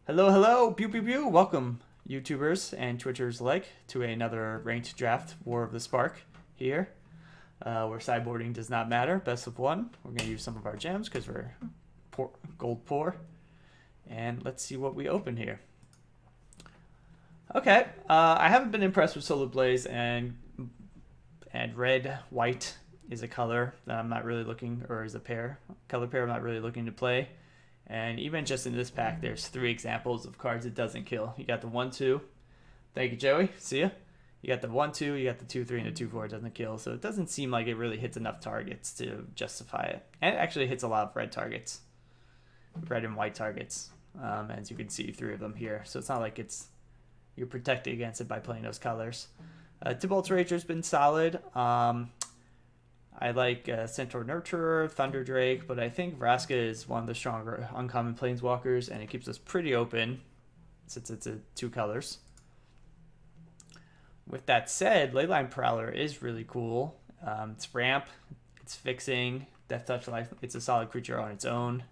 Hello, hello, pew pew pew. Welcome, YouTubers and Twitchers alike, to another ranked draft, War of the Spark here, where sideboarding does not matter. Best of one. We're gonna use some of our gems because we're gold poor, and let's see what we open here. Okay, I haven't been impressed with Solar Blaze, and red white is a color that I'm not really looking, or is a color pair I'm not really looking to play. And even just in this pack, there's 3 examples of cards it doesn't kill. You got the 1-2. Thank you, Joey. See ya. You got the 1-2, you got the 2-3, and the 2-4 it doesn't kill. So it doesn't seem like it really hits enough targets to justify it. And it actually hits a lot of red targets. Red and white targets. As you can see, 3 of them here. So it's not like you're protected against it by playing those colors. Tibalt's Rager's been solid. I like Centaur Nurturer, Thunder Drake, but I think Vraska is one of the stronger uncommon planeswalkers, and it keeps us pretty open since it's 2 colors. With that said, Leyline Prowler is really cool. It's ramp, it's fixing, Death Touch Life. It's a solid creature on its own,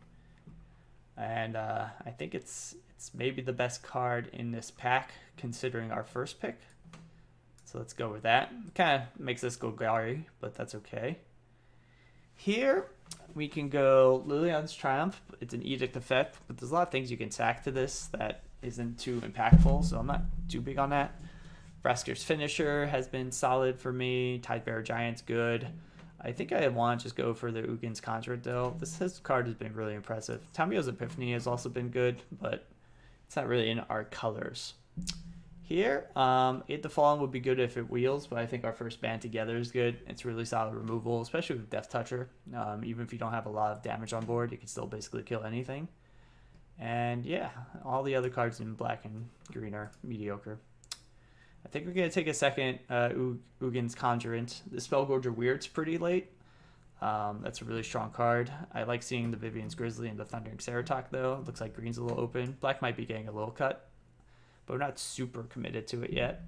and I think it's maybe the best card in this pack considering our first pick. So let's go with that. Kind of makes us Golgari, but that's okay. Here, we can go Lilian's Triumph. It's an Edict effect, but there's a lot of things you can sack to this that isn't too impactful, so I'm not too big on that. Brasker's Finisher has been solid for me. Tidebearer Giant's good. I think I want to just go for the Ugin's Conjurate, though. This card has been really impressive. Tamio's Epiphany has also been good, but it's not really in our colors. Here, Aid the Fallen would be good if it wheels, but I think our first band together is good. It's really solid removal, especially with Death Toucher. Even if you don't have a lot of damage on board, you can still basically kill anything. And yeah, all the other cards in black and green are mediocre. I think we're going to take a second Ugin's Conjurant. The Spellgorger Weird's pretty late. That's a really strong card. I like seeing the Vivian's Grizzly and the Thundering Ceratok, though. Looks like green's a little open. Black might be getting a little cut, but we're not super committed to it yet.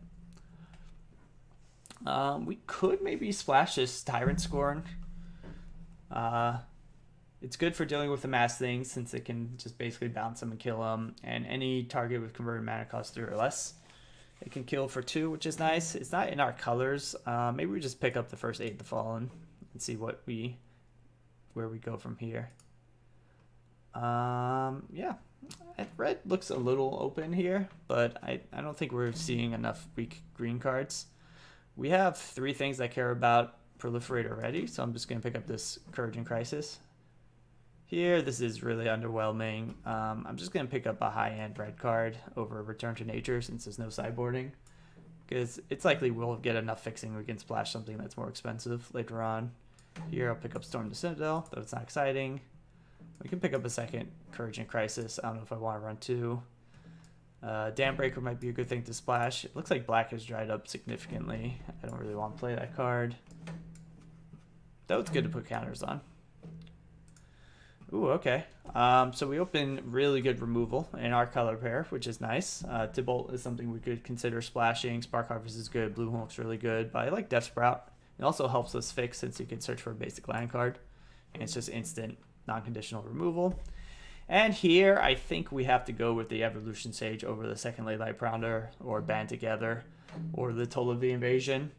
We could maybe splash this Tyrant Scorn. It's good for dealing with the mass things since it can just basically bounce them and kill them. And any target with converted mana cost 3 or less, it can kill for 2, which is nice. It's not in our colors. Maybe we just pick up the first Aid the Fallen and see where we go from here. Yeah. Red looks a little open here, but I don't think we're seeing enough weak green cards. We have 3 things I care about proliferate already, so I'm just going to pick up this Courage and Crisis. Here, this is really underwhelming. I'm just going to pick up a high-end red card over Return to Nature since there's no sideboarding, because it's likely we'll get enough fixing we can splash something that's more expensive later on. Here, I'll pick up Storm the Citadel, though it's not exciting. We can pick up a second Courage and Crisis. I don't know if I want to run 2. Dam Breaker might be a good thing to splash. It looks like black has dried up significantly. I don't really want to play that card. Though it's good to put counters on. Ooh, okay. So we open really good removal in our color pair, which is nice. Tibalt is something we could consider splashing. Spark Harvest is good. Blue Hulk's really good. But I like Death Sprout. It also helps us fix since you can search for a basic land card. And it's just instant non-conditional removal. And here I think we have to go with the Evolution Sage over the second Leyline Prowler or Band Together or the Tolavi Invasion.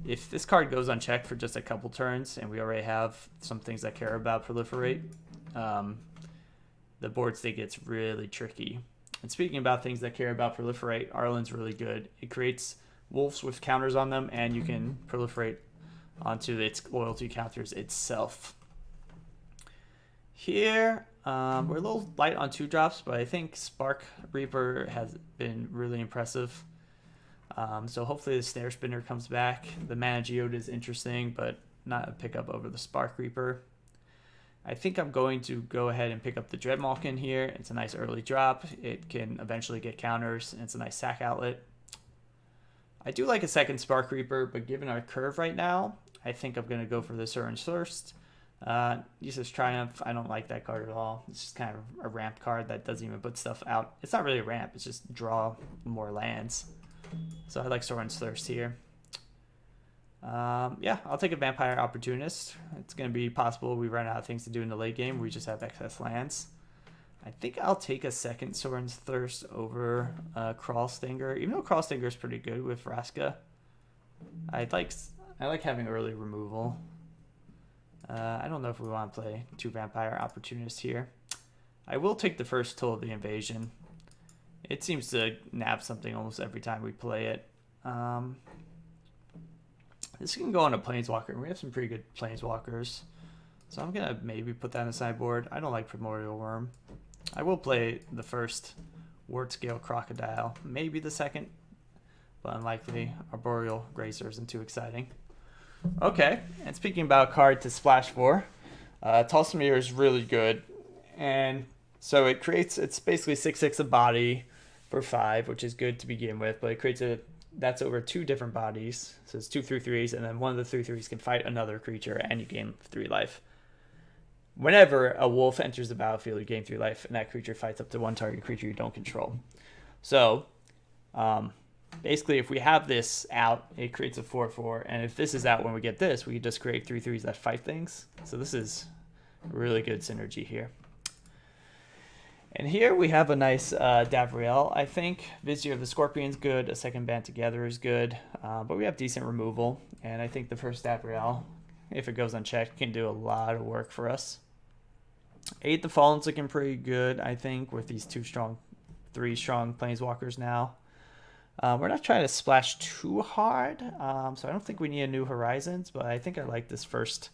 If this card goes unchecked for just a couple turns and we already have some things that care about proliferate, the board state gets really tricky. And speaking about things that care about proliferate, Arlen's really good. It creates wolves with counters on them, and you can proliferate onto its loyalty counters itself. Here, we're a little light on 2 drops, but I think Spark Reaper has been really impressive. So hopefully the Snare Spinner comes back. The Mana Geode is interesting, but not a pickup over the Spark Reaper. I think I'm going to go ahead and pick up the Dreadmalkin here. It's a nice early drop. It can eventually get counters, and it's a nice sack outlet. I do like a second Spark Reaper, but given our curve right now, I think I'm going to go for the Surge first. Uses Triumph. I don't like that card at all. It's just kind of a ramp card that doesn't even put stuff out. It's not really a ramp. It's just draw more lands. So I like Soren's Thirst here. Yeah, I'll take a Vampire Opportunist. It's going to be possible we run out of things to do in the late game. We just have excess lands. I think I'll take a second Soren's Thirst over Crawl Stinger, even though Crawl Stinger is pretty good with Vraska. I like having early removal. I don't know if we want to play 2 Vampire Opportunists here. I will take the first Toll of the Invasion. It seems to nab something almost every time we play it. This can go on a Planeswalker, and we have some pretty good Planeswalkers. So I'm going to maybe put that in the sideboard. I don't like Primordial Worm. I will play the first Word Scale Crocodile, maybe the second, but unlikely. Arboreal Grazer isn't too exciting. Okay, and speaking about a card to splash for, Tulsimir is really good. And so it's basically 6/6 a body for 5, which is good to begin with, but it creates that's over 2 different bodies. So it's 2 3/3s, and then one of the 3/3s can fight another creature, and you gain 3 life. Whenever a wolf enters the battlefield, you gain 3 life, and that creature fights up to 1 target creature you don't control. So, basically, if we have this out, it creates a 4/4, and if this is out when we get this, we can just create 3/3s that fight things. So this is really good synergy here. And here we have a nice Davriel, I think. Vizier of the Scorpion's good, a second Band Together is good, but we have decent removal, and I think the first Davriel, if it goes unchecked, can do a lot of work for us. 8 the Fallen's looking pretty good, I think, with these 3 strong Planeswalkers now. We're not trying to splash too hard, so I don't think we need a New Horizons, but I think I like this first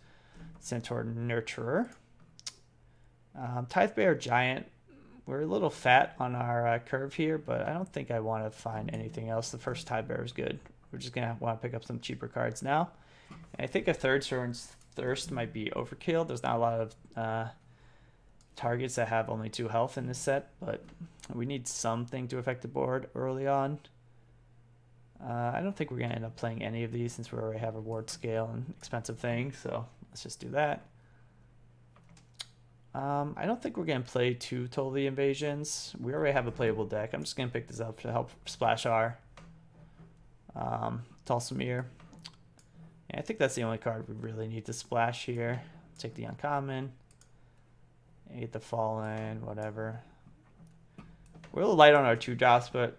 Centaur Nurturer. Tidebearer Giant, we're a little fat on our curve here, but I don't think I want to find anything else. The first Tidebearer is good. We're just going to want to pick up some cheaper cards now. And I think a third Soren's Thirst might be overkill. There's not a lot of targets that have only 2 health in this set, but we need something to affect the board early on. I don't think we're going to end up playing any of these since we already have a ward scale and expensive things, so let's just do that. I don't think we're going to play 2 Toll the Invasions. We already have a playable deck. I'm just going to pick this up to help splash our Tulsimir. And I think that's the only card we really need to splash here. Take the uncommon. 8 the Fallen, whatever. We're a little light on our 2 drops, but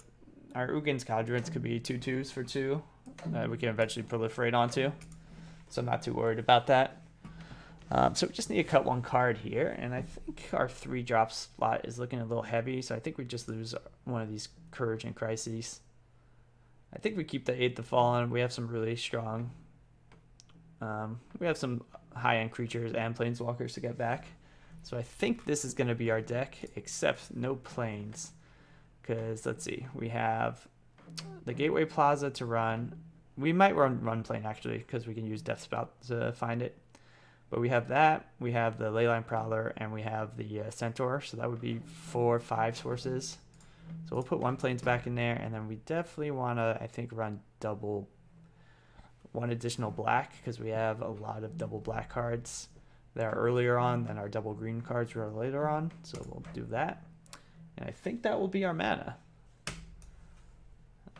our Ugin's Cadrants could be 2/2s for 2 that we can eventually proliferate onto. So I'm not too worried about that. So we just need to cut 1 card here, and I think our 3 drop slot is looking a little heavy, so I think we just lose one of these Courage and Crises. I think we keep the 8 the Fallen. We have some really strong... we have some high-end creatures and Planeswalkers to get back. So I think this is going to be our deck, except no planes. Because, let's see, we have the Gateway Plaza to run. We might run plane, actually, because we can use Death Spout to find it. But we have that, we have the Leyline Prowler, and we have the Centaur. So that would be 4 5 sources. So we'll put 1 planes back in there, and then we definitely want to, I think, run 1 additional black, because we have a lot of double black cards that are earlier on than our double green cards are later on. So we'll do that. And I think that will be our mana.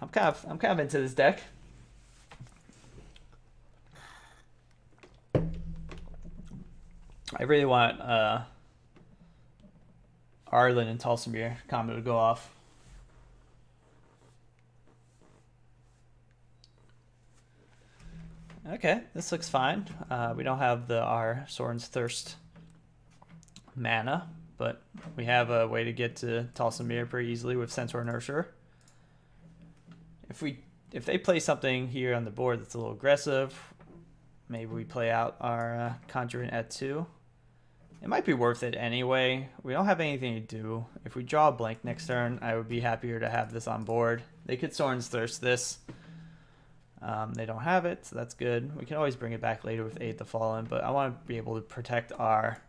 I'm kind of into this deck. I really want Arlen and Tulsimir combo to go off. Okay, this looks fine. We don't have our Soren's Thirst mana, but we have a way to get to Tulsimir pretty easily with Centaur Nurturer. If they play something here on the board that's a little aggressive, maybe we play out our Conjurant at 2. It might be worth it anyway. We don't have anything to do. If we draw a blank next turn, I would be happier to have this on board. They could Soren's Thirst this. They don't have it, so that's good. We can always bring it back later with 8 the Fallen, but I want to be able to protect our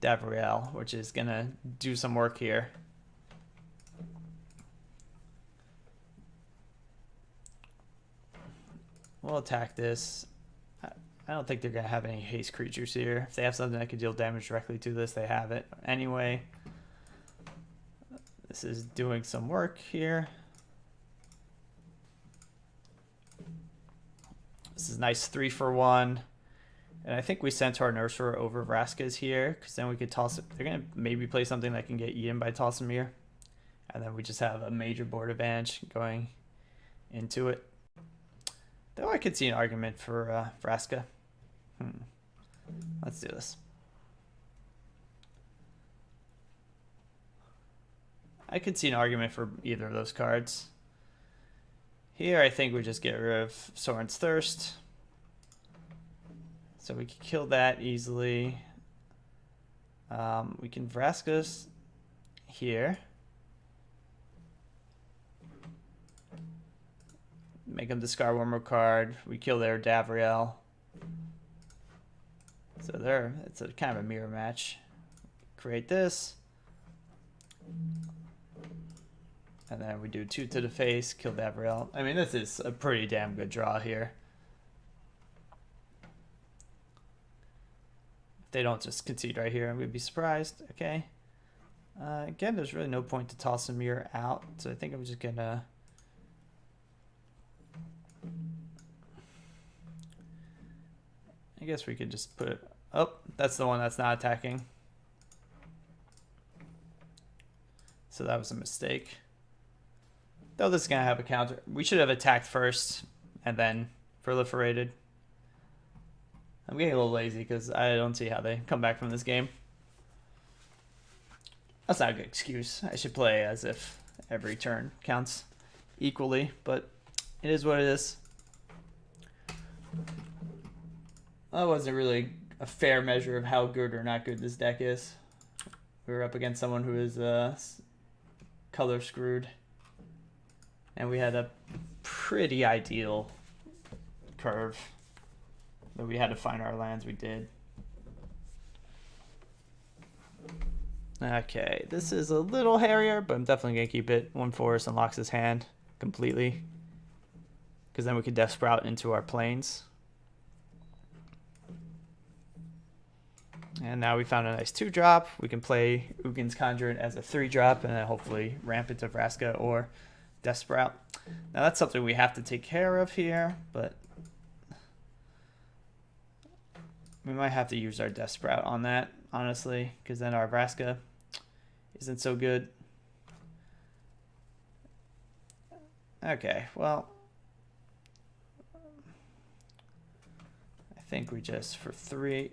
Davriel, which is going to do some work here. We'll attack this. I don't think they're going to have any haste creatures here. If they have something that could deal damage directly to this, they have it. Anyway, this is doing some work here. This is nice 3 for 1. And I think we Centaur Nurserer over Vraska's here, because then we could toss it. They're going to maybe play something that can get eaten by Tossamir. And then we just have a major board advantage going into it. Though I could see an argument for Vraska. Let's do this. I could see an argument for either of those cards. Here, I think we just get rid of Soren's Thirst. So we can kill that easily. We can Vraska's here. Make them discard one more card. We kill their Davriel. So there, it's a kind of a mirror match. Create this. And then we do 2 to the face, kill Davriel. I mean, this is a pretty damn good draw here. If they don't just concede right here, we'd be surprised. Okay. Again, there's really no point to toss a mirror out. So I think I'm just gonna... I guess we could just put it... Oh, that's the one that's not attacking. So that was a mistake. Though this is going to have a counter. We should have attacked first and then proliferated. I'm getting a little lazy because I don't see how they come back from this game. That's not a good excuse. I should play as if every turn counts equally, but it is what it is. That wasn't really a fair measure of how good or not good this deck is. We were up against someone who is color screwed. And we had a pretty ideal curve. But we had to find our lands, we did. Okay, this is a little hairier, but I'm definitely going to keep it. 1 forest unlocks his hand completely. Because then we could Death Sprout into our plains. And now we found a nice 2-drop. We can play Ugin's Conjurant as a 3-drop and then hopefully ramp into Vraska or Death Sprout. Now that's something we have to take care of here, but we might have to use our Death Sprout on that, honestly, because then our Vraska isn't so good. Okay, well, I think we just, for 3,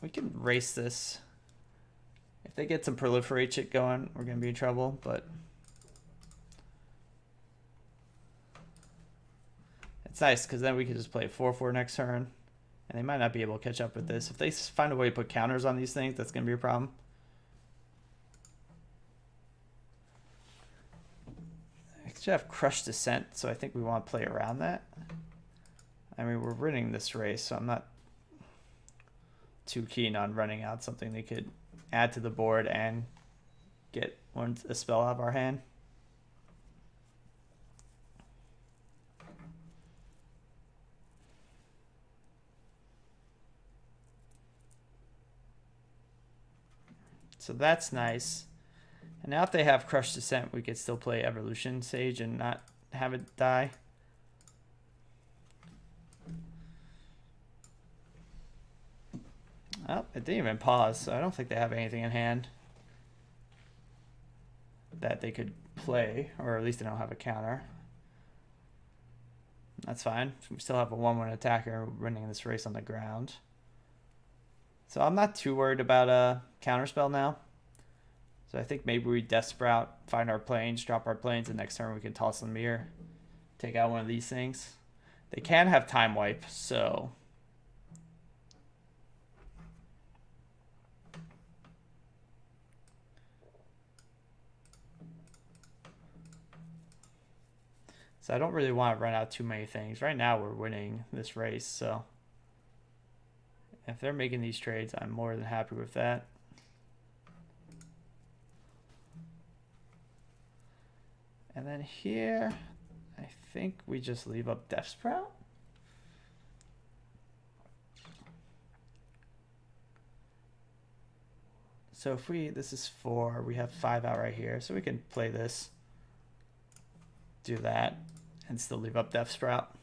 we can race this. If they get some proliferate shit going, we're going to be in trouble, but it's nice because then we can just play 4/4 next turn, and they might not be able to catch up with this. If they find a way to put counters on these things, that's going to be a problem. I should have Crushed Descent, so I think we want to play around that. I mean, we're winning this race, so I'm not too keen on running out something they could add to the board and get a spell out of our hand. So that's nice. And now if they have Crushed Descent, we could still play Evolution Sage and not have it die. Oh, it didn't even pause, so I don't think they have anything in hand that they could play, or at least they don't have a counter. That's fine. We still have a 1/1 attacker running this race on the ground. So I'm not too worried about a counterspell now. So I think maybe we Death Sprout, find our planes, drop our planes, and next turn we can toss them here, take out one of these things. They can have Time Wipe, so I don't really want to run out too many things. Right now we're winning this race, so if they're making these trades, I'm more than happy with that. And then here, I think we just leave up Death Sprout. So if this is 4, we have 5 out right here, so we can play this, do that, and still leave up Death Sprout.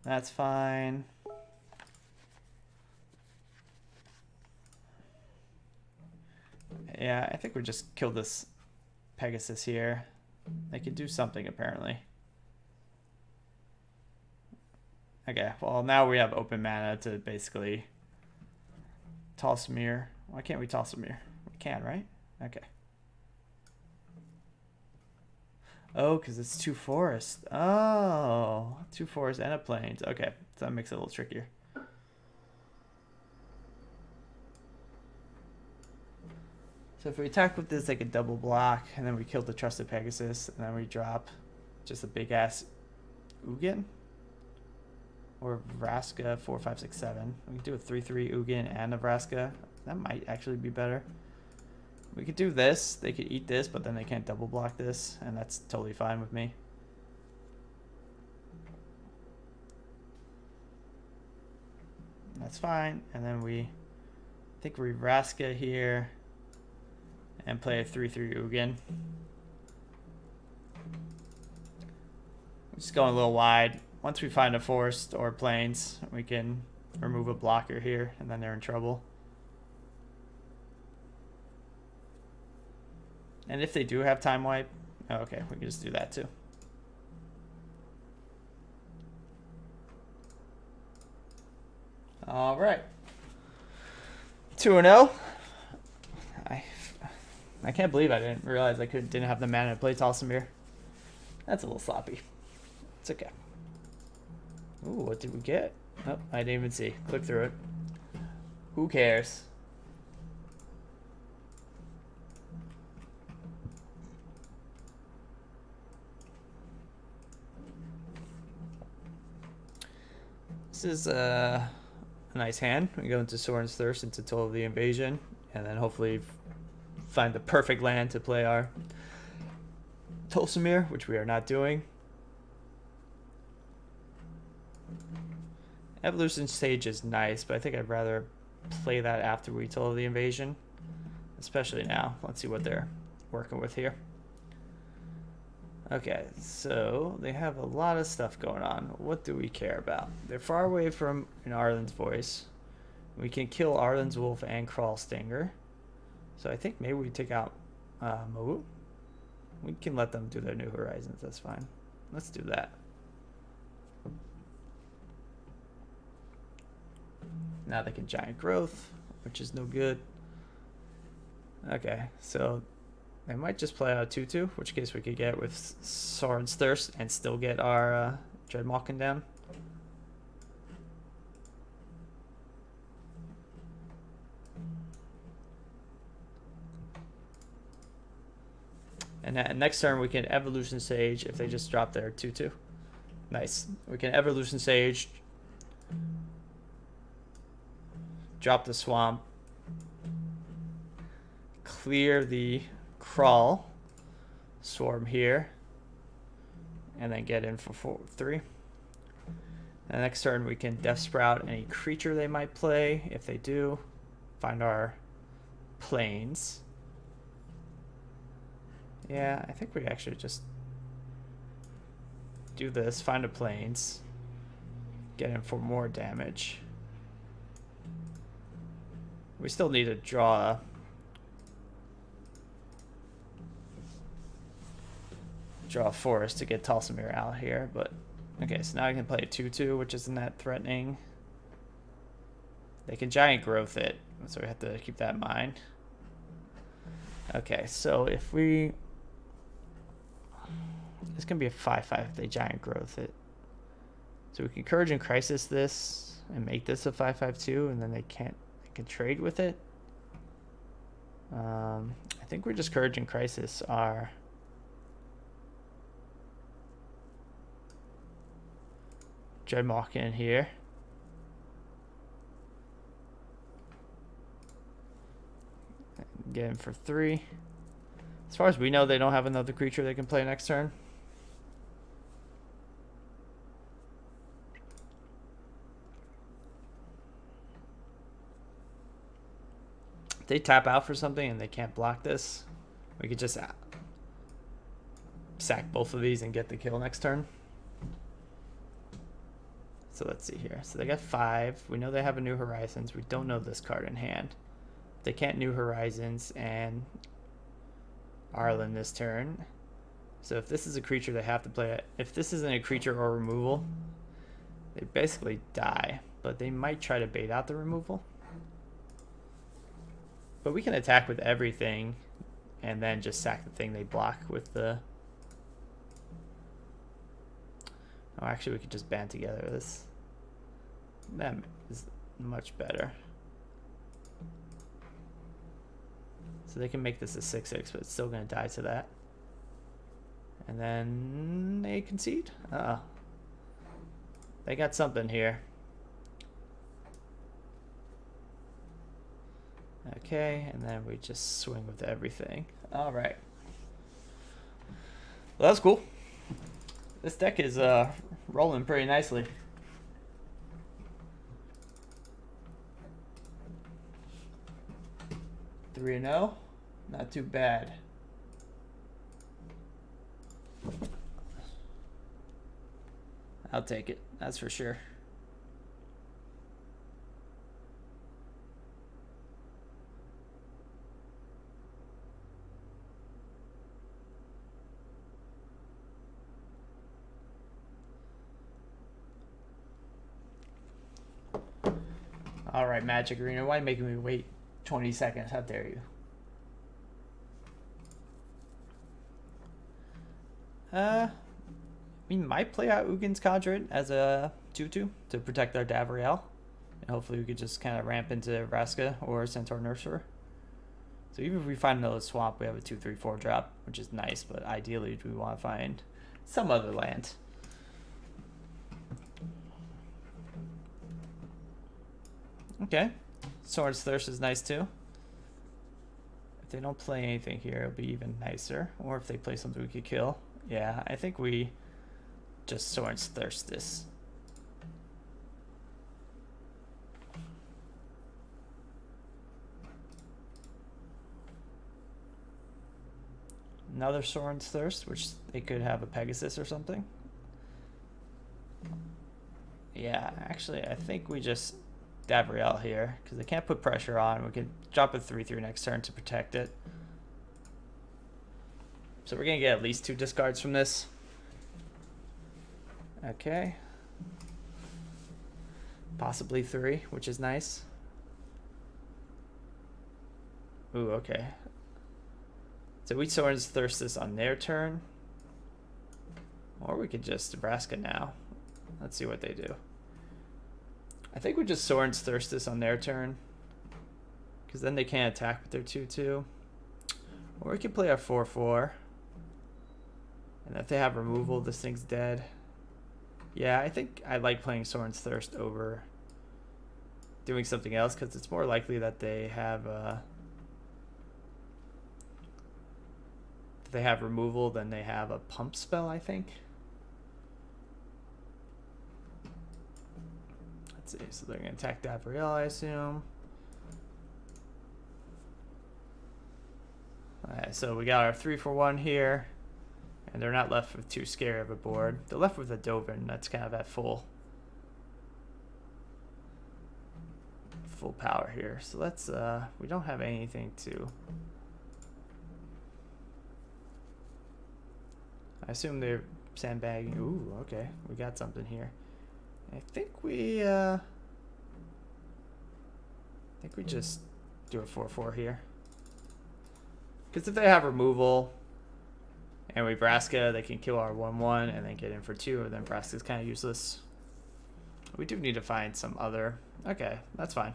That's fine. Yeah, I think we just kill this Pegasus here. They can do something apparently. Okay, well now we have open mana to basically toss a mirror. Why can't we toss a mirror? We can, right? Okay. Oh, because it's 2 forests. Oh, 2 forests and a plains. Okay, so that makes it a little trickier. So if we attack with this, like a double block, and then we kill the Trusted Pegasus, and then we drop just a big ass Ugin. Or Vraska 4, 5, 6, 7. We could do a 3/3 Ugin and a Vraska. That might actually be better. We could do this. They could eat this, but then they can't double block this, and that's totally fine with me. That's fine. And then I think we Vraska here and play a 3/3 Ugin. Just going a little wide. Once we find a forest or plains, we can remove a blocker here, and then they're in trouble. And if they do have time wipe, oh, okay, we can just do that too. All right. 2-0. I can't believe I didn't realize I didn't have the mana to play Talsimir. That's a little sloppy. It's okay. Ooh, what did we get? Oh, I didn't even see. Click through it. Who cares? This is a nice hand. We go into Sorin's Thirst, into Toll of the Invasion, and then hopefully find the perfect land to play our Tolsimir, which we are not doing. Evolution Stage is nice, but I think I'd rather play that after we Toll of the Invasion, especially now. Let's see what they're working with here. Okay, so they have a lot of stuff going on. What do we care about? They're far away from Arlen's Voice. We can kill Arlen's Wolf and Crawl Stinger. So I think maybe we take out Mawu. We can let them do their New Horizons. That's fine. Let's do that. Now they can Giant Growth, which is no good. Okay, so they might just play out a 2/2, which case we could get with Sorin's Thirst and still get our Dreadmalkin down. And next turn we can Evolution Sage if they just drop their 2/2. Nice. We can Evolution Sage, drop the Swamp, clear the Crawl Swarm here, and then get in for 4/3. And next turn we can Death Sprout any creature they might play. If they do, find our plains. Yeah, I think we actually just do this, find a plains, get in for more damage. We still need to draw a forest to get Talsimir out here, but okay, so now I can play a 2/2, which isn't that threatening. They can Giant Growth it, so we have to keep that in mind. Okay, so if we... It's going to be a 5/5 if they Giant Growth it. So we can Courage and Crisis this and make this a 5/5 and then they can trade with it. I think we're just Courage and Crisis our... Dreadmalkin here. Get him for 3. As far as we know, they don't have another creature they can play next turn. If they tap out for something and they can't block this, we could just sack both of these and get the kill next turn. So let's see here. So they got 5. We know they have a New Horizons. We don't know this card in hand. They can't New Horizons and Arlen this turn. So if this is a creature, they have to play it. If this isn't a creature or removal, they basically die. But they might try to bait out the removal. But we can attack with everything and then just sack the thing they block with the... Oh, actually, we could just band together this. That is much better. So they can make this a 6/6, but it's still going to die to that. And then they concede. Uh-oh. They got something here. Okay, and then we just swing with everything. All right. Well, that's cool. This deck is rolling pretty nicely. Three and 0, not too bad. I'll take it. That's for sure. All right, Magic Arena. Why are you making me wait 20 seconds? How dare you? We might play out Ugin's Conjurate as a 2/2 to protect our Davriel. And hopefully we could just kind of ramp into Vraska or Centaur Nurserer. So even if we find another swamp, we have a 2/3/4 drop, which is nice, but ideally we want to find some other land. Okay, Sorin's Thirst is nice too. If they don't play anything here, it'll be even nicer. Or if they play something we could kill. Yeah, I think we just Sorin's Thirst this. Another Sorin's Thirst, which they could have a Pegasus or something. Yeah, actually, I think we just Davriel here, because they can't put pressure on. We can drop a 3/3 next turn to protect it. So we're going to get at least 2 discards from this. Okay. Possibly 3, which is nice. Ooh, okay. So we Sorin's Thirst this on their turn. Or we could just Nebraska now. Let's see what they do. I think we just Sorin's Thirst this on their turn. Because then they can't attack with their 2/2. Or we can play a 4/4. And if they have removal, this thing's dead. Yeah, I think I like playing Sorin's Thirst over doing something else. Because it's more likely that they have removal than they have a pump spell, I think. Let's see, so they're going to attack Davriel, I assume. Alright, so we got our 3-for-1 here. And they're not left with too scary of a board. They're left with a Dovin that's kind of at full power here. So let's, we don't have anything to... I assume they're sandbagging. Ooh, okay. We got something here. I think we just do a 4/4 here. Because if they have removal and we Vraska, they can kill our 1/1 and then get in for 2, and then Vraska's kind of useless. We do need to find some other... Okay, that's fine.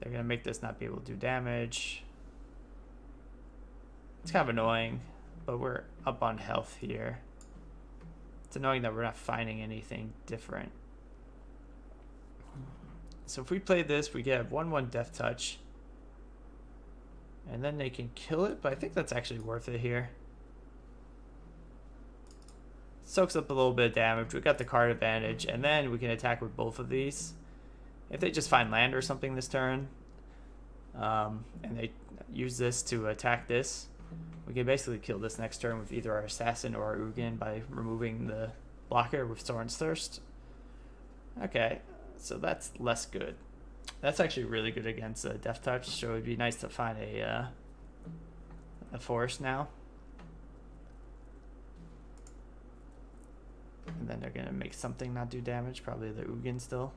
They're going to make this not be able to do damage. It's kind of annoying, but we're up on health here. It's annoying that we're not finding anything different. So if we play this, we get 1/1 Death Touch. And then they can kill it, but I think that's actually worth it here. Soaks up a little bit of damage. We got the card advantage, and then we can attack with both of these. If they just find land or something this turn, and they use this to attack this, we can basically kill this next turn with either our Assassin or our Ugin by removing the blocker with Sorin's Thirst. Okay, so that's less good. That's actually really good against Death Touch, so it'd be nice to find a forest now. And then they're gonna make something not do damage, probably the Ugin still.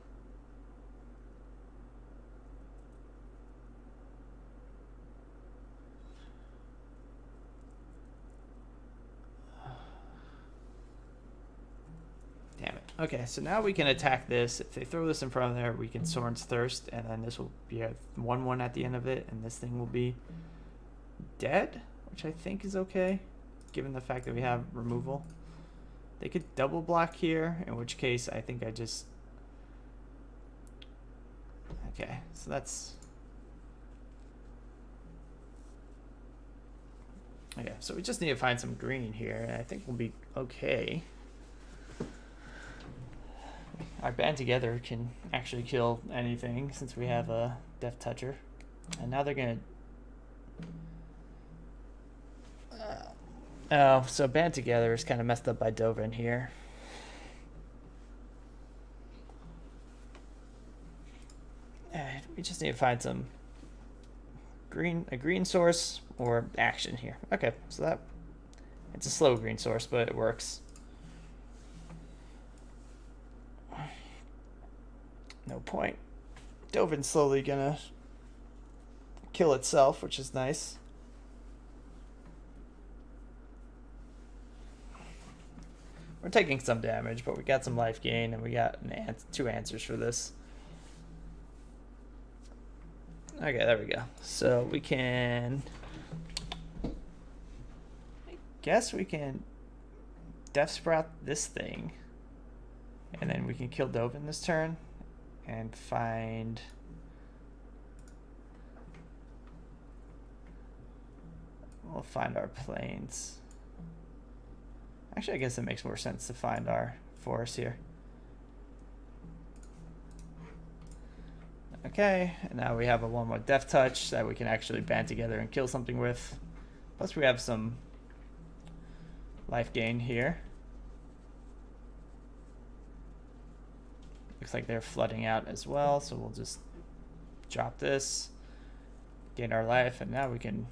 Damn it. Okay, so now we can attack this. If they throw this in front of there, we can Sorin's Thirst, and then this will be a 1/1 at the end of it, and this thing will be dead, which I think is okay, given the fact that we have removal. They could double block here, in which case I think I just... Okay, so that's... Okay, so we just need to find some green here, and I think we'll be okay. Our Band Together can actually kill anything since we have a Death Toucher. And now they're gonna... Oh, so Band Together is kind of messed up by Dovin here. And we just need to find some a green source or action here. Okay, so that it's a slow green source, but it works. No point. Dovin's slowly gonna kill itself, which is nice. We're taking some damage, but we got some life gain, and we got two answers for this. Okay, there we go. So we can... I guess we can Death Sprout this thing, and then we can kill Dovin this turn, and find... We'll find our plains. Actually, I guess it makes more sense to find our forest here. Okay, and now we have a 1/1 Death Touch that we can actually band together and kill something with. Plus we have some life gain here. Looks like they're flooding out as well, so we'll just drop this, gain our life, and now we can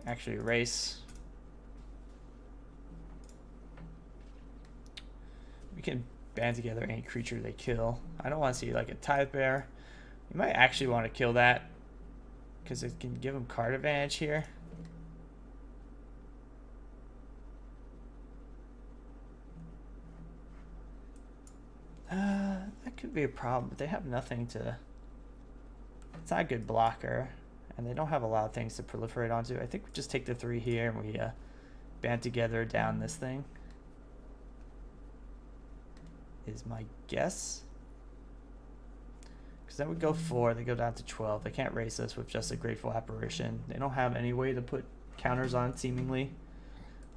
actually erase. We can band together any creature they kill. I don't want to see like a Tithe Bear. You might actually want to kill that because it can give them card advantage here. That could be a problem, but they have nothing to... It's not a good blocker, and they don't have a lot of things to proliferate onto. I think we just take the 3 here and we band together down this thing. Is my guess. Because then we go 4, they go down to 12. They can't race us with just a Grateful Apparition. They don't have any way to put counters on, seemingly.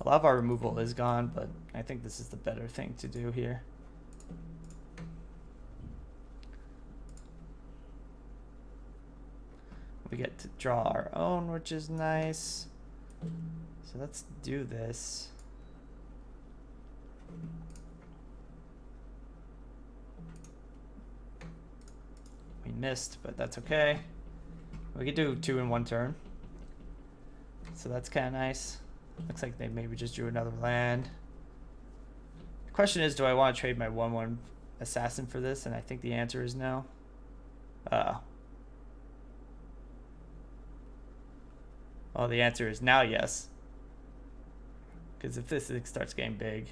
A lot of our removal is gone, but I think this is the better thing to do here. We get to draw our own, which is nice. So let's do this. We missed, but that's okay. We could do 2 in 1 turn. So that's kind of nice. Looks like they maybe just drew another land. The question is, do I want to trade my 1/1 assassin for this? And I think the answer is no. Well, the answer is now yes. Because if this thing starts getting big...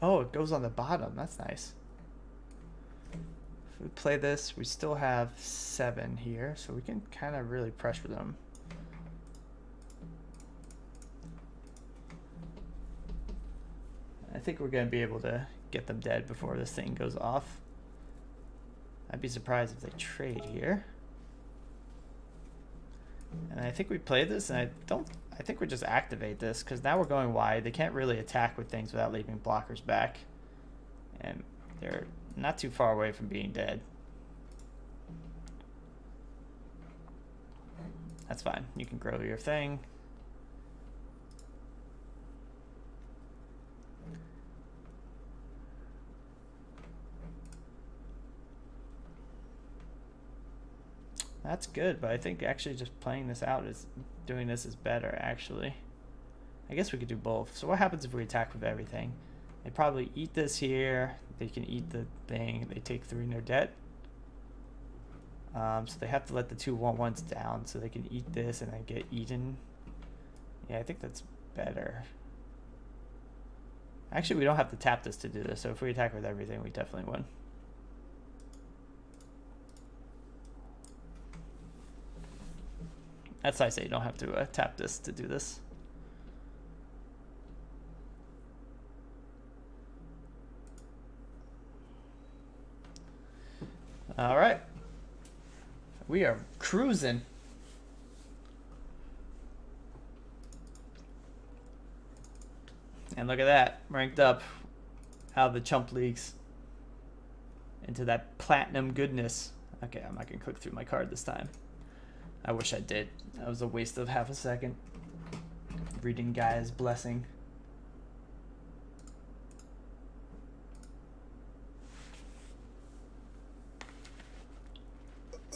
Oh, it goes on the bottom. That's nice. If we play this, we still have 7 here, so we can kind of really pressure them. I think we're going to be able to get them dead before this thing goes off. I'd be surprised if they trade here. And I think we play this, and I think we just activate this, because now we're going wide. They can't really attack with things without leaving blockers back. And they're not too far away from being dead. That's fine. You can grow your thing. That's good, but I think actually just playing this out is doing this is better actually. I guess we could do both. So what happens if we attack with everything? They probably eat this here. They can eat the thing. They take 3 in their debt. So they have to let the 2 1/1s down so they can eat this and then get eaten. Yeah, I think that's better. Actually, we don't have to tap this to do this. So if we attack with everything, we definitely win. That's why I say you don't have to tap this to do this. All right. We are cruising. And look at that. Ranked up out of the chump leagues into that platinum goodness. Okay, I'm not going to click through my card this time. I wish I did. That was a waste of half a second. Reading Gaia's blessing.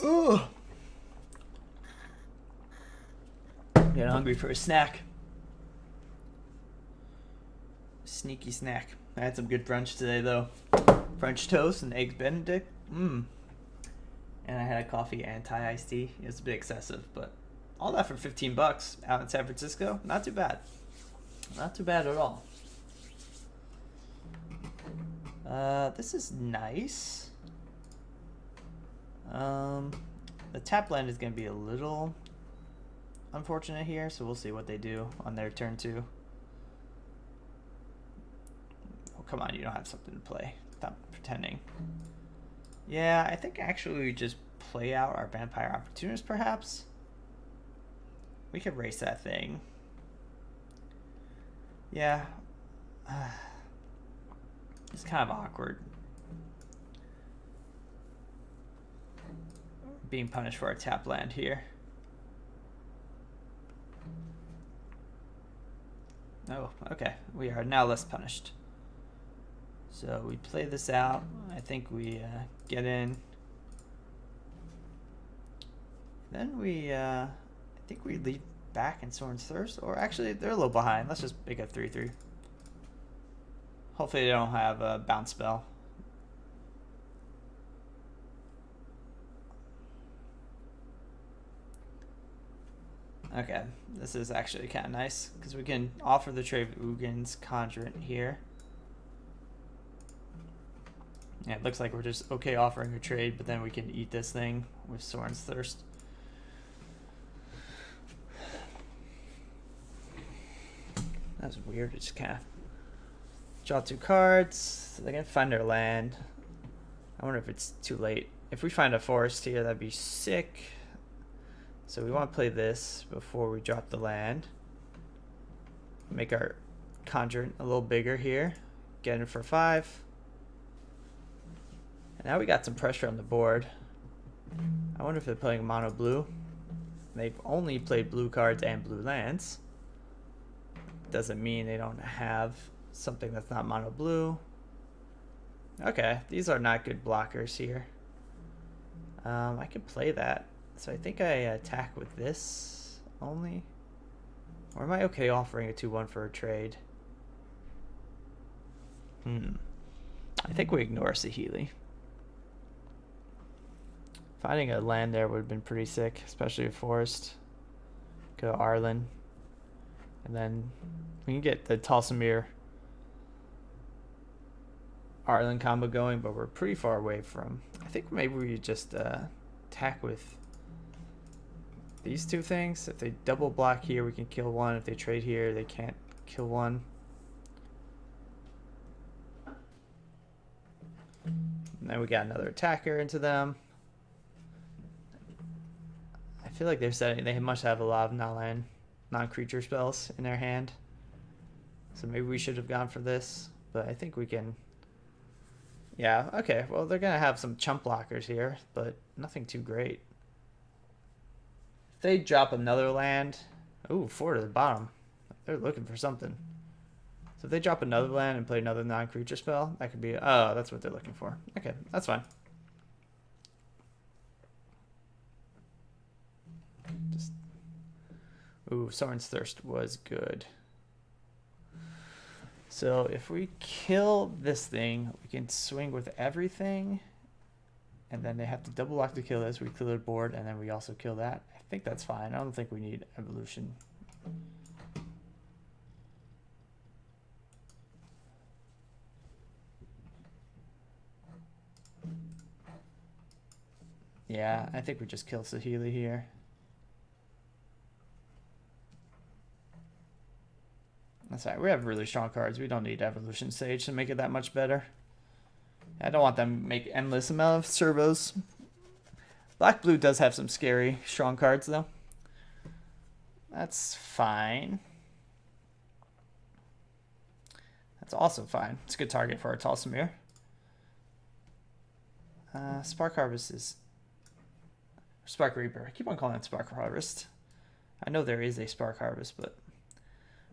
Ugh. Getting hungry for a snack. Sneaky snack. I had some good brunch today though. French toast and eggs Benedict. Mmm. And I had a coffee and Thai iced tea. It was a bit excessive, but all that for $15 out in San Francisco. Not too bad. Not too bad at all. This is nice. The tap land is going to be a little unfortunate here, so we'll see what they do on their turn 2. Oh, come on, you don't have something to play. Stop pretending. Yeah, I think actually we just play out our Vampire Opportunist, perhaps. We could race that thing. Yeah. It's kind of awkward. Being punished for our tap land here. Oh, okay. We are now less punished. So we play this out. I think we get in. Then we, I think we leave back in Sorin's Thirst. Or actually, they're a little behind. Let's just make a 3/3. Hopefully they don't have a bounce spell. Okay, this is actually kind of nice because we can offer the trade with Ugin's Conjurant here. Yeah, it looks like we're just okay offering a trade, but then we can eat this thing with Sorin's Thirst. That's weird. It's kind of draw 2 cards. They're gonna find their land. I wonder if it's too late. If we find a forest here, that'd be sick. So we want to play this before we drop the land. Make our Conjurant a little bigger here. Get it for 5. And now we got some pressure on the board. I wonder if they're playing mono blue. They've only played blue cards and blue lands. Doesn't mean they don't have something that's not mono blue. Okay, these are not good blockers here. I can play that. So I think I attack with this only. Or am I okay offering a 2/1 for a trade? I think we ignore Saheeli. Finding a land there would have been pretty sick, especially a forest. Go Arlen. And then we can get the Talsamir Arlen combo going, but we're pretty far away from. I think maybe we just attack with these 2 things. If they double block here, we can kill 1. If they trade here, they can't kill 1. And then we got another attacker into them. I feel like they're setting. They must have a lot of non-creature spells in their hand. So maybe we should have gone for this, but I think we can. Yeah, okay. Well, they're gonna have some chump blockers here, but nothing too great. If they drop another land, ooh, 4 to the bottom. They're looking for something. So if they drop another land and play another non-creature spell, that could be. Oh, that's what they're looking for. Okay, that's fine. Ooh, Soren's Thirst was good. So if we kill this thing, we can swing with everything. And then they have to double block to kill this. We clear the board, and then we also kill that. I think that's fine. I don't think we need evolution. Yeah, I think we just kill Saheeli here. That's right. We have really strong cards. We don't need Evolution Sage to make it that much better. I don't want them to make endless amount of servos. Black-blue does have some scary, strong cards, though. That's fine. That's also fine. It's a good target for our Talsamir. Spark Harvest is... Spark Reaper. I keep on calling it Spark Harvest. I know there is a Spark Harvest, but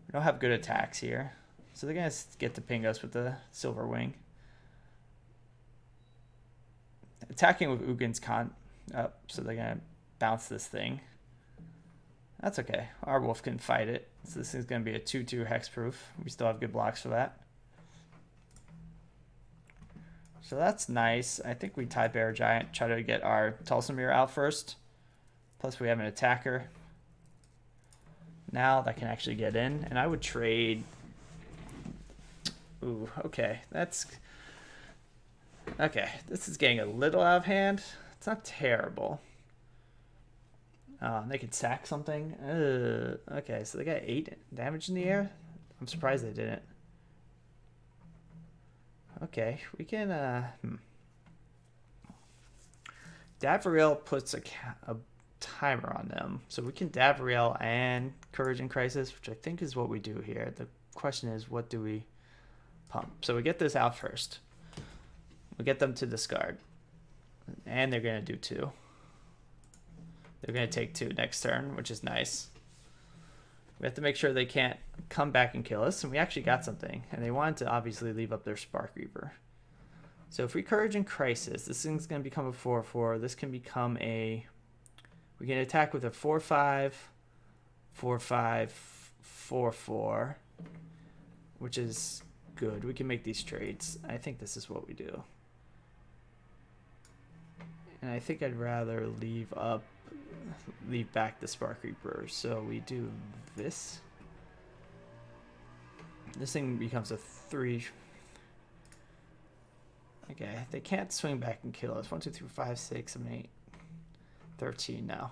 we don't have good attacks here. So they're going to get to ping us with the Silver Wing. Attacking with Ugin's up, so they're going to bounce this thing. That's okay. Our wolf can fight it. So this is going to be a 2/2 hexproof. We still have good blocks for that. So that's nice. I think we tie Bear Giant, try to get our Talsamir out first. Plus we have an attacker. Now that can actually get in. And I would trade... Ooh, okay. That's... Okay, this is getting a little out of hand. It's not terrible. They could sack something. Okay, so they got 8 damage in the air. I'm surprised they didn't. Okay, we can... Davriel puts a timer on them. So we can Davriel and Courage in Crisis, which I think is what we do here. The question is, what do we pump? So we get this out first. We get them to discard. And they're going to do 2. They're going to take 2 next turn, which is nice. We have to make sure they can't come back and kill us. And we actually got something. And they wanted to obviously leave up their Spark Reaper. So if we Courage in Crisis, this thing's going to become a 4/4. This can become a... We can attack with a 4/5, 4/5, 4/4. Which is good. We can make these trades. I think this is what we do. And I think I'd rather leave back the Spark Reaper. So we do this. This thing becomes a 3. Okay, they can't swing back and kill us. 1, 2, 3, 5, 6, 7, 8, 13 now.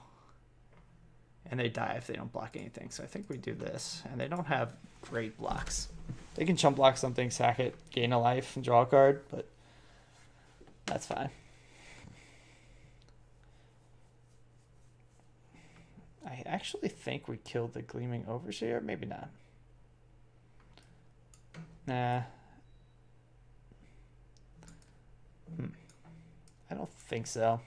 And they die if they don't block anything. So I think we do this. And they don't have great blocks. They can chump block something, sack it, gain a life, and draw a card, but that's fine. I actually think we killed the Gleaming Overseer. Maybe not. Nah. I don't think so.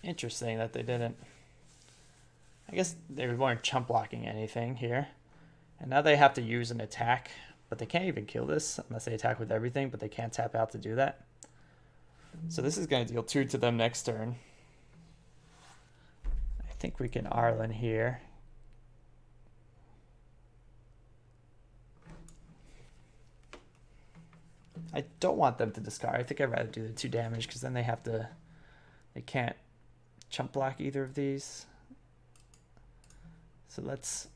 Interesting that they didn't. I guess they weren't chump blocking anything here. And now they have to use an attack. But they can't even kill this unless they attack with everything. But they can't tap out to do that. So this is going to deal 2 to them next turn. I think we can Arlen here. I don't want them to discard. I think I'd rather do the 2 damage because then they have to... They can't chump block either of these. So let's...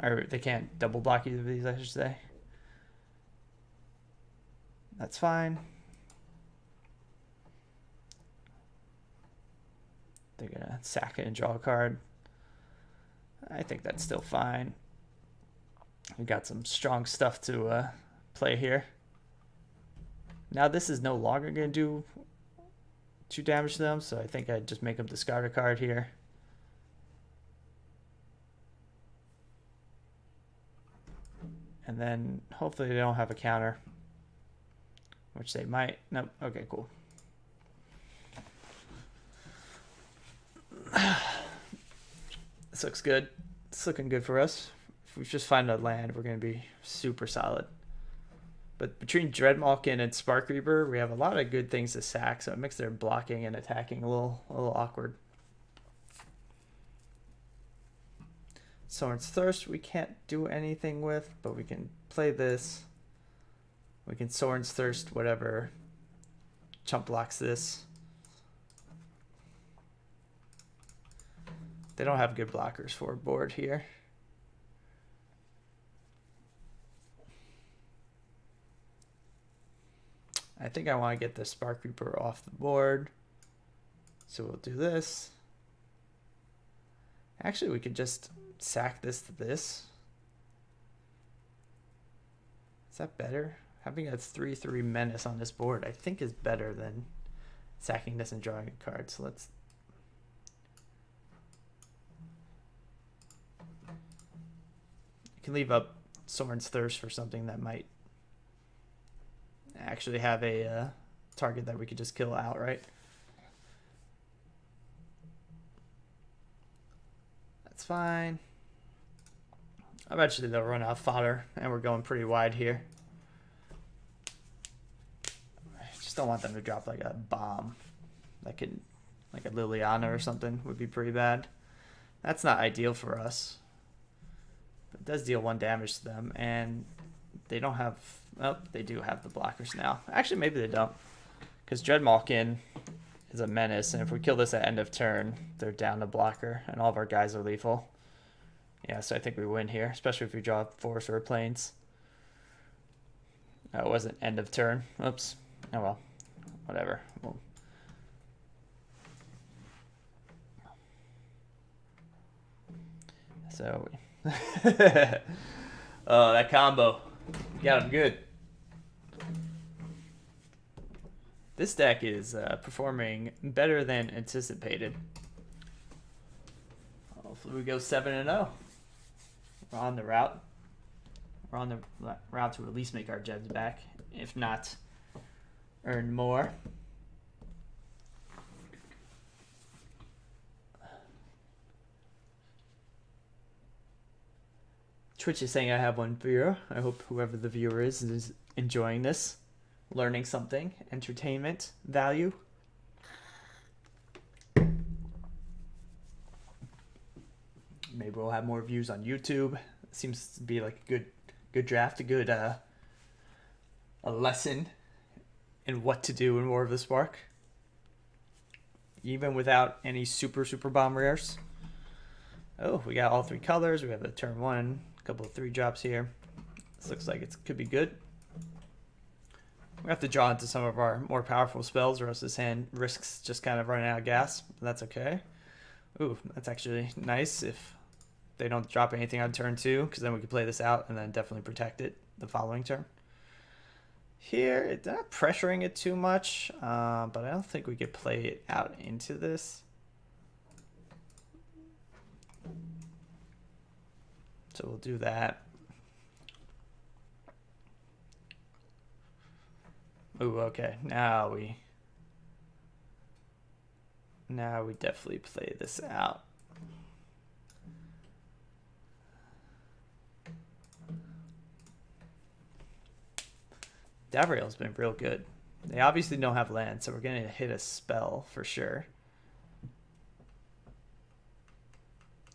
Or they can't double block either of these, I should say. That's fine. They're going to sack it and draw a card. I think that's still fine. We got some strong stuff to play here. Now this is no longer going to do 2 damage to them, so I think I'd just make them discard a card here. And then hopefully they don't have a counter, which they might. Nope. Okay, cool. This looks good. It's looking good for us. If we just find a land, we're going to be super solid. But between Dreadmalkin and Spark Reaper, we have a lot of good things to sack, so it makes their blocking and attacking a little awkward. Someone's Thirst we can't do anything with, but we can play this. We can Soren's Thirst, whatever. Chump blocks this. They don't have good blockers for board here. I think I want to get the Spark Reaper off the board. So we'll do this. Actually, we could just sack this to this. Is that better? Having a 3/3 menace on this board, I think, is better than sacking this and drawing a card. So let's. You can leave up Soren's Thirst for something that might actually have a target that we could just kill outright. That's fine. Eventually they'll run out of fodder, and we're going pretty wide here. I just don't want them to drop like a bomb. That could, like a Liliana or something, would be pretty bad. That's not ideal for us. But it does deal 1 damage to them, and they don't have... Oh, they do have the blockers now. Actually, maybe they don't. Because Dreadmalkin is a menace, and if we kill this at end of turn, they're down the blocker, and all of our guys are lethal. Yeah, so I think we win here, especially if we draw 4 Sword Plains. Oh, it wasn't end of turn. Oops. Oh well. Whatever. Well, so... oh, that combo. Got him good. This deck is performing better than anticipated. Hopefully we go 7-0. We're on the route. We're on the route to at least make our gems back, if not earn more. Twitch is saying I have 1 viewer. I hope whoever the viewer is enjoying this, learning something, entertainment value. Maybe we'll have more views on YouTube. Seems to be like a good draft, a good a lesson in what to do in War of the Spark, even without any super bomb rares. Oh, we got all 3 colors. We have the turn 1, a couple of 3 drops here. This looks like it could be good. We have to draw into some of our more powerful spells, or else this hand risks just kind of running out of gas. But that's okay. Ooh, that's actually nice if they don't drop anything on turn 2, because then we can play this out and then definitely protect it the following turn. Here, they're not pressuring it too much, but I don't think we could play it out into this. So we'll do that. Ooh, okay. Now we definitely play this out. Davriel's been real good. They obviously don't have land, so we're going to hit a spell for sure.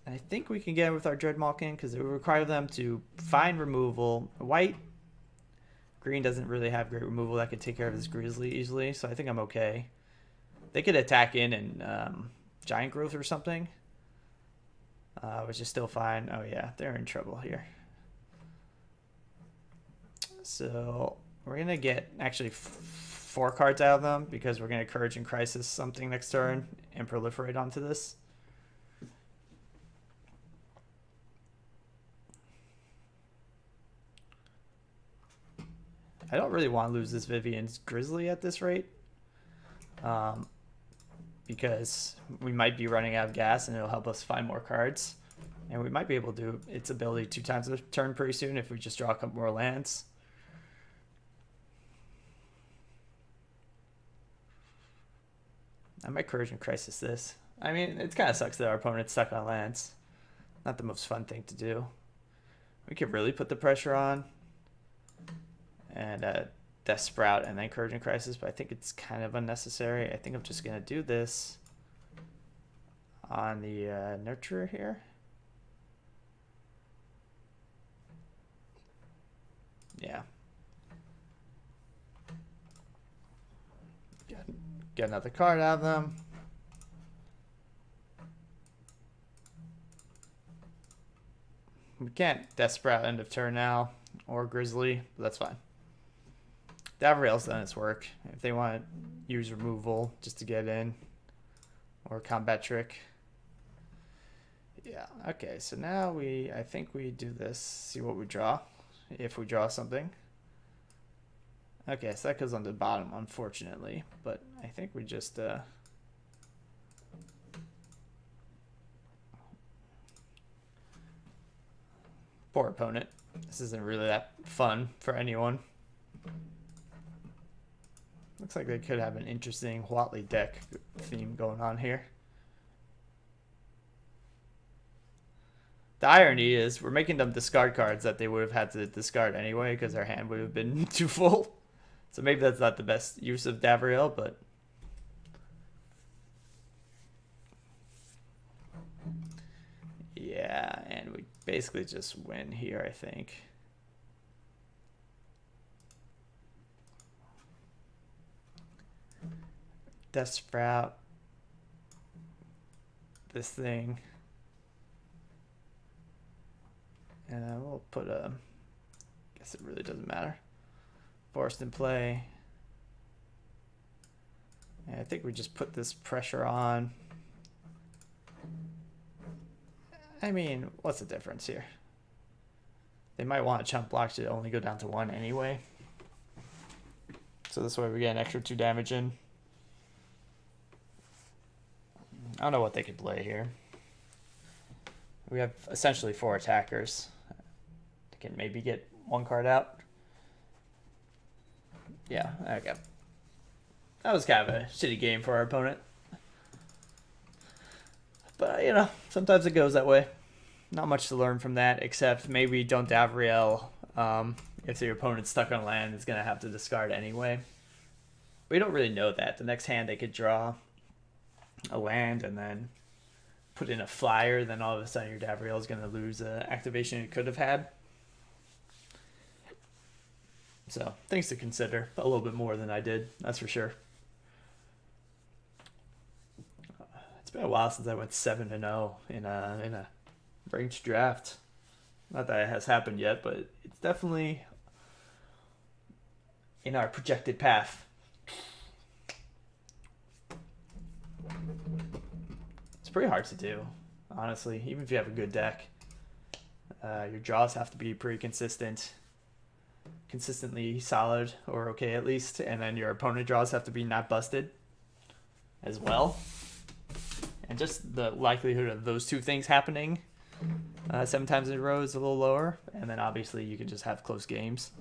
I think we can get it with our Dreadmalkin, because it would require them to find removal. White, green doesn't really have great removal that could take care of this Grizzly easily, so I think I'm okay. They could attack in and Giant Growth or something, which is still fine. Oh yeah, they're in trouble here. So we're going to get actually 4 cards out of them, because we're going to Courage and Crisis something next turn and proliferate onto this. I don't really want to lose this Vivian's Grizzly at this rate, because we might be running out of gas and it'll help us find more cards. And we might be able to do its ability 2 times a turn pretty soon if we just draw a couple more lands. I might Courage and Crisis this. I mean, it kind of sucks that our opponent's stuck on lands. Not the most fun thing to do. We could really put the pressure on and Death Sprout and then Courage and Crisis, but I think it's kind of unnecessary. I think I'm just going to do this on the Nurturer here. Yeah. Get another card out of them. We can't Death Sprout end of turn now, or Grizzly, but that's fine. Davriel's done its work. If they want to use removal just to get in, or combat trick. Yeah, okay, so now I think we do this, see what we draw, if we draw something. Okay, so that goes on the bottom, unfortunately, but I think we just, poor opponent. This isn't really that fun for anyone. Looks like they could have an interesting Watley deck theme going on here. The irony is we're making them discard cards that they would have had to discard anyway because their hand would have been too full. So maybe that's not the best use of Davriel, but yeah, and we basically just win here, I think. Death Sprout. This thing. And we'll put a, guess it really doesn't matter. Forced in play. And I think we just put this pressure on. I mean, what's the difference here? They might want a chump block to only go down to 1 anyway. So this way we get an extra 2 damage in. I don't know what they could play here. We have essentially 4 attackers. They can maybe get 1 card out. Yeah, okay. That was kind of a shitty game for our opponent. But, you know, sometimes it goes that way. Not much to learn from that, except maybe don't Davriel. If your opponent's stuck on land, it's going to have to discard anyway. We don't really know that. The next hand they could draw a land and then put in a flyer, then all of a sudden your Davriel is going to lose an activation it could have had. So, things to consider. A little bit more than I did, that's for sure. It's been a while since I went 7-0 in a ranked draft. Not that it has happened yet, but it's definitely in our projected path. It's pretty hard to do, honestly, even if you have a good deck. Your draws have to be pretty consistently solid or okay at least, and then your opponent draws have to be not busted as well. And just the likelihood of those two things happening 7 times in a row is a little lower, and then obviously you can just have close games.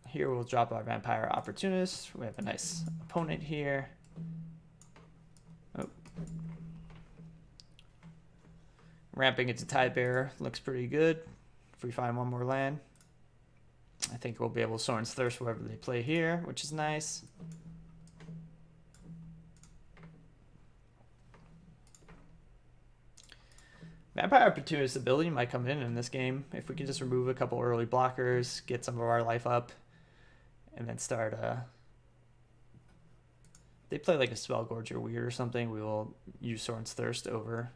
Here we'll drop our Vampire Opportunist. We have a nice opponent here. Oh. Ramping into Tidebearer looks pretty good. If we find 1 more land, I think we'll be able to Sorin's Thirst wherever they play here, which is nice. Vampire Opportunist ability might come in this game if we can just remove a couple early blockers, get some of our life up, and then start they play like a Spellgorge or Weird or something, we will use Sorin's Thirst over.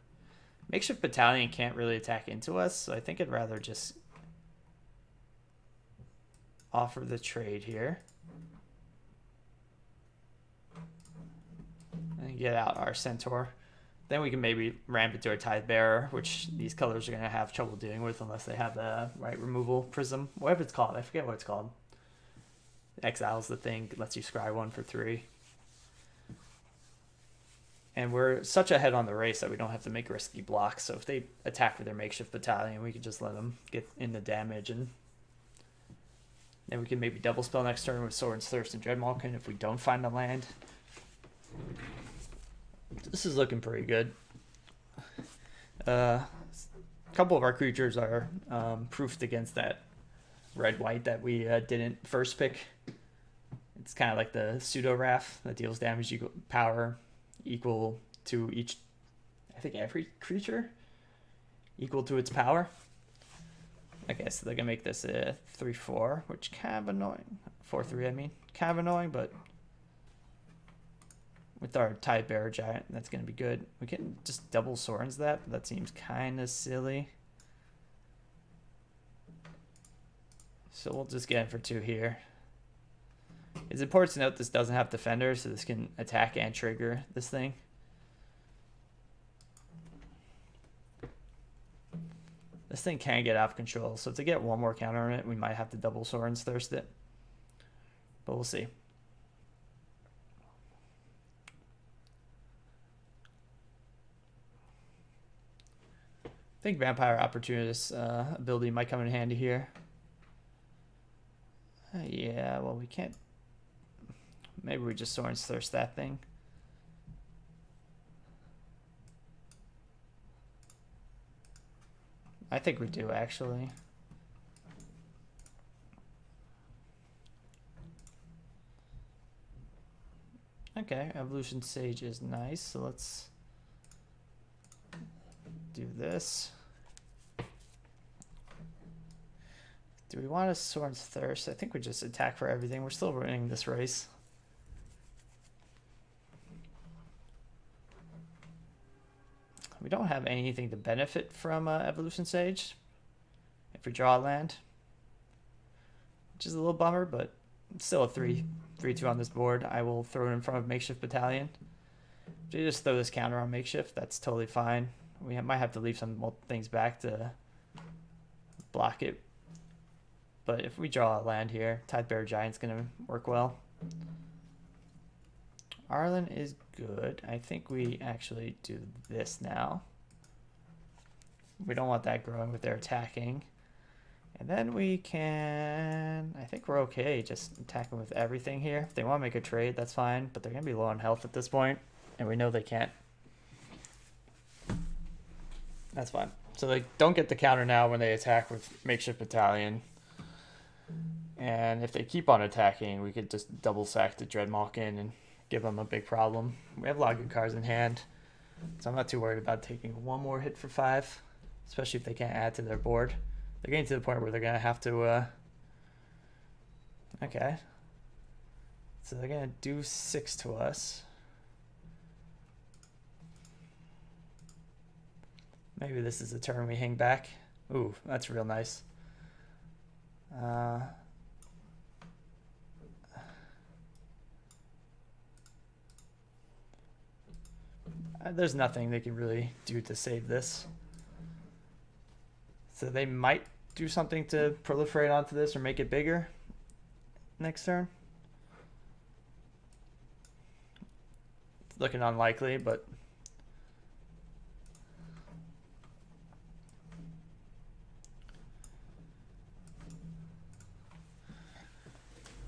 Makeshift Battalion can't really attack into us, so I think I'd rather just offer the trade here and get out our Centaur. Then we can maybe ramp into our Tidebearer, which these colors are going to have trouble dealing with unless they have the right removal prism. Whatever it's called. I forget what it's called. Exile's the thing. Lets you scry 1 for 3. And we're such ahead on the race that we don't have to make risky blocks. So if they attack with their Makeshift Battalion, we can just let them get in the damage. And then we can maybe double spell next turn with Sorin's Thirst and Dreadmalkin if we don't find the land. This is looking pretty good. A couple of our creatures are proofed against that red-white that we didn't first pick. It's kind of like the pseudo-wrath that deals damage power equal to each, I think every creature, equal to its power. Okay, so they're gonna make this a 3-4, which kind of annoying. 4-3, I mean, kind of annoying, but with our Tide Bearer Giant, that's gonna be good. We can just double Sorens that, but that seems kind of silly. So we'll just get in for 2 here. It's important to note this doesn't have defenders, so this can attack and trigger this thing. This thing can get out of control, so to get one more counter on it, we might have to double Soren's Thirst it. But we'll see. I think Vampire Opportunist ability might come in handy here. Yeah, well, we can't. Maybe we just Soren's Thirst that thing. I think we do, actually. Okay, Evolution Sage is nice, so let's do this. Do we want a Soren's Thirst? I think we just attack for everything. We're still winning this race. We don't have anything to benefit from Evolution Sage if we draw a land, which is a little bummer, but still a 3-2 on this board. I will throw it in front of Makeshift Battalion. If you just throw this counter on Makeshift, that's totally fine. We might have to leave some things back to block it. But if we draw a land here, Tide Bearer Giant's going to work well. Arlen is good. I think we actually do this now. We don't want that growing with their attacking. And then we can... I think we're okay just attacking with everything here. If they want to make a trade, that's fine. But they're going to be low on health at this point, and we know they can't. That's fine. So they don't get the counter now when they attack with Makeshift Battalion. And if they keep on attacking, we could just double sack the Dreadmalkin and give them a big problem. We have a lot of good cards in hand, so I'm not too worried about taking one more hit for 5, especially if they can't add to their board. They're getting to the point where they're going to have to... Okay. So they're going to do 6 to us. Maybe this is a turn we hang back. Ooh, that's real nice. There's nothing they can really do to save this. So they might do something to proliferate onto this or make it bigger next turn. It's looking unlikely, but...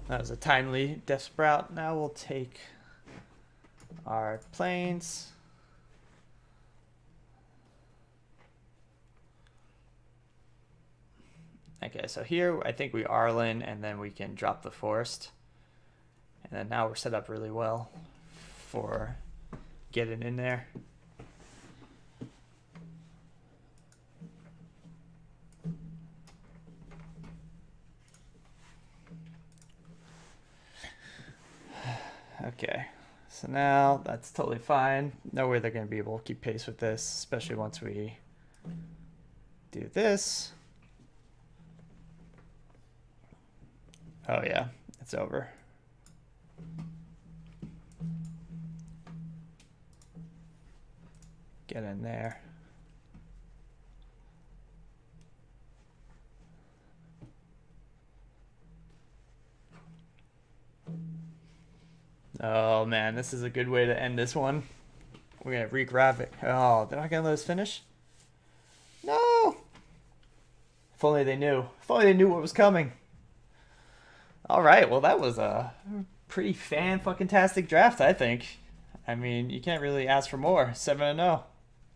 That was a timely Death Sprout. Now we'll take our planes. Okay, so here I think we Arlen, and then we can drop the Forest. And then now we're set up really well for getting in there. Okay, so now that's totally fine. No way they're going to be able to keep pace with this, especially once we do this. Oh yeah, it's over. Get in there. Oh man, this is a good way to end this one. We're gonna wreak havoc. Oh, they're not gonna let us finish? No! If only they knew. If only they knew what was coming. Alright, well that was a pretty fan-fucking-tastic draft, I think. I mean, you can't really ask for more. 7-0.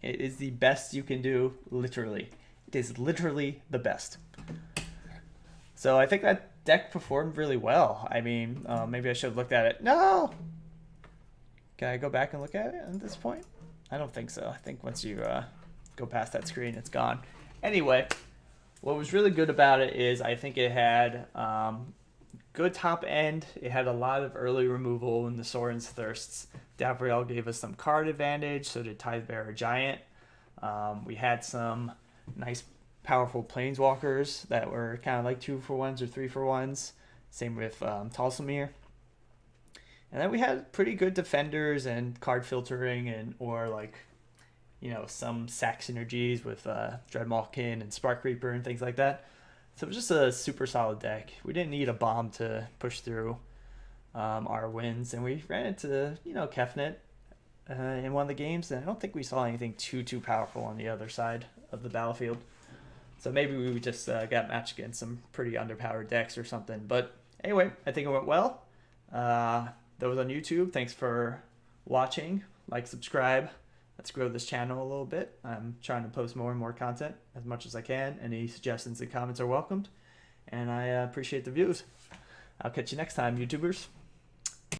It is the best you can do, literally. It is literally the best. So I think that deck performed really well. I mean, maybe I should have looked at it. No! Can I go back and look at it at this point? I don't think so. I think once you go past that screen, it's gone. Anyway, What was really good about it is I think it had good top end. It had a lot of early removal in the Sorin's Thirsts. Davriel gave us some card advantage, so did Tidebearer Giant. We had some nice powerful planeswalkers that were kind of like 2-for-1s or 3-for-1s. Same with Talsimir. And then we had pretty good defenders and card filtering and or like, you know, some sack synergies with Dreadmalkin and Spark Reaper and things like that. So it was just a super solid deck. We didn't need a bomb to push through our wins, and we ran into, you know, Kefnet in one of the games, and I don't think we saw anything too powerful on the other side of the battlefield. So maybe we just got matched against some pretty underpowered decks or something. But anyway, I think it went well. Those on YouTube, thanks for watching. Like, subscribe. Let's grow this channel a little bit. I'm trying to post more and more content as much as I can. Any suggestions and comments are welcomed. And I appreciate the views. I'll catch you next time, YouTubers.